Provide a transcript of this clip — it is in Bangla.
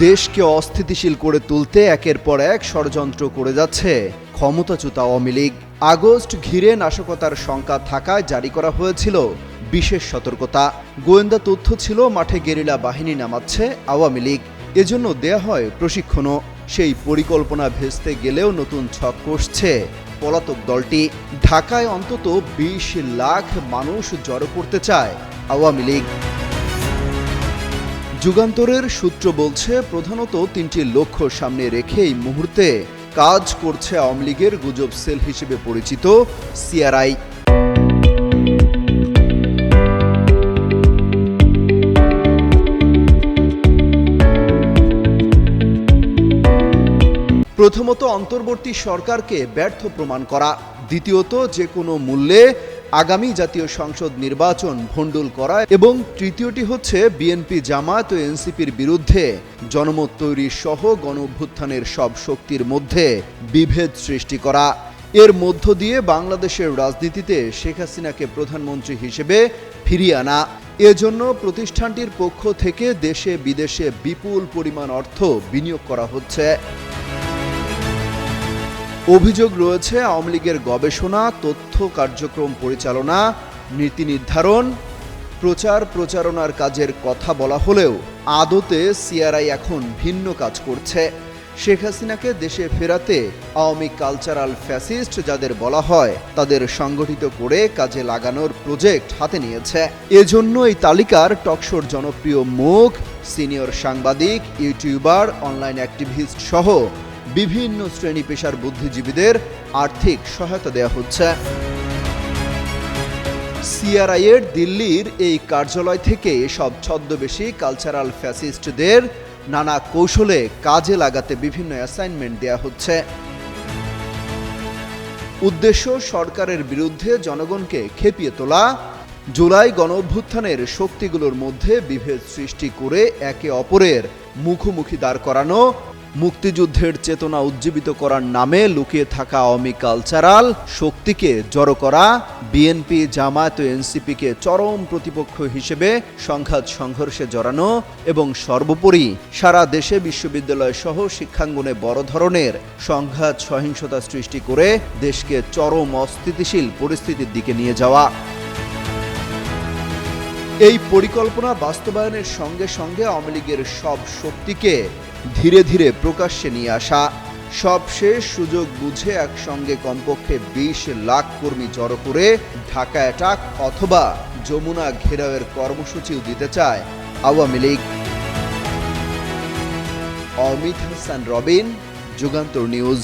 দেশকে অস্থিতিশীল করে তুলতে একের পর এক ষড়যন্ত্র করে যাচ্ছে ক্ষমতাচ্যুত আওয়ামী লীগ। আগস্ট ঘিরে নাশকতার শঙ্কা থাকায় জারি করা হয়েছিল বিশেষ সতর্কতা। গোয়েন্দা তথ্য ছিল মাঠে গেরিলা বাহিনী নামাচ্ছে আওয়ামী লীগ, এজন্য দেয়া হয় প্রশিক্ষণও। সেই পরিকল্পনা ভেস্তে গেলেও নতুন ছক কষছে পলাতক দলটি। ঢাকায় অন্তত ২০ লাখ মানুষ জড়ো করতে চায় আওয়ামী লীগ। যুগান্তরের সূত্র বলছে, প্রধানত তিনটি লক্ষ্য সামনে রেখে এই মুহূর্তে কাজ করছে আওয়ামী লীগের গুজব সেল হিসেবে পরিচিত সিআরআই। প্রথমত, অন্তর্বর্তী সরকারকে ব্যর্থ প্রমাণ করা। দ্বিতীয়ত, যে কোনো মূল্যে আগামী জাতীয় সংসদ নির্বাচন ভণ্ডুল করা। এবং তৃতীয়টি হচ্ছে বিএনপি, জামায়াত ও এনসিপির বিরুদ্ধে জনমত তৈরি সহ গণঅভ্যুত্থানের সব শক্তির মধ্যে বিভেদ সৃষ্টি করা। এর মধ্য দিয়ে বাংলাদেশের রাজনীতিতে শেখ হাসিনাকে প্রধানমন্ত্রী হিসেবে ফিরিয়ে আনা। এজন্য প্রতিষ্ঠানটির পক্ষ থেকে দেশে বিদেশে বিপুল পরিমাণ অর্থ বিনিয়োগ করা হচ্ছে। অভিযোগ রয়েছে আওয়ামী লীগের গবেষণা, তথ্য কার্যক্রম পরিচালনা, নীতি নির্ধারণ, প্রচারণার কাজের কথা বলা হলেও আদতে সিআরআই এখন ভিন্ন কাজ করছে। শেখ হাসিনাকে দেশে ফেরাতে আওয়ামী কালচারাল ফ্যাসিস্ট যাদের বলা হয়, তাদের সংগঠিত করে কাজে লাগানোর প্রজেক্ট হাতে নিয়েছে। এজন্য এই তালিকার টকশোর জনপ্রিয় মুখ, সিনিয়র সাংবাদিক, ইউটিউবার, অনলাইন অ্যাক্টিভিস্ট সহ বিভিন্ন শ্রেণী পেশার বুদ্ধিজীবীদের আর্থিক সহায়তা দেওয়া হচ্ছে। সিআরআই এর দিল্লির এই কার্যালয় থেকে সব ছদ্মবেশী কালচারাল ফ্যাসিস্টদের নানা কৌশলে কাজে লাগাতে বিভিন্ন অ্যাসাইনমেন্ট দেওয়া হচ্ছে। উদ্দেশ্য সরকারের বিরুদ্ধে জনগণকে খেপিয়ে তোলা, জুলাই গণঅভ্যুত্থানের শক্তিগুলোর মধ্যে বিভেদ সৃষ্টি করে একে অপরের মুখোমুখি দাঁড় করানো, মুক্তিযুদ্ধের চেতনা উজ্জীবিত করার নামে লুকিয়ে থাকা আওয়ামী কালচারাল শক্তিকে জড়ো করা, বিএনপি, জামায়াত ও এনসিপিকে চরম প্রতিপক্ষ হিসেবে সংঘাত সংঘর্ষে জড়ানো এবং সর্বোপরি সারা দেশে বিশ্ববিদ্যালয় সহ শিক্ষাঙ্গনে বড় ধরনের সংঘাত সহিংসতা সৃষ্টি করে দেশকে চরম অস্থিতিশীল পরিস্থিতির দিকে নিয়ে যাওয়া। এই পরিকল্পনা বাস্তবায়নের সঙ্গে সঙ্গে আওয়ামী লীগের সব শক্তিকে ধীরে ধীরে প্রকাশ্যে নিয়ে আসা। সবশেষ সুযোগ বুঝে একসঙ্গে কমপক্ষে ২০ লাখ কর্মী জড়ো করে ঢাকা অ্যাটাক অথবা যমুনা ঘেরাওয়ের কর্মসূচিও দিতে চায় আওয়ামী লীগ। অমিত হাসান রবিন, যুগান্তর নিউজ।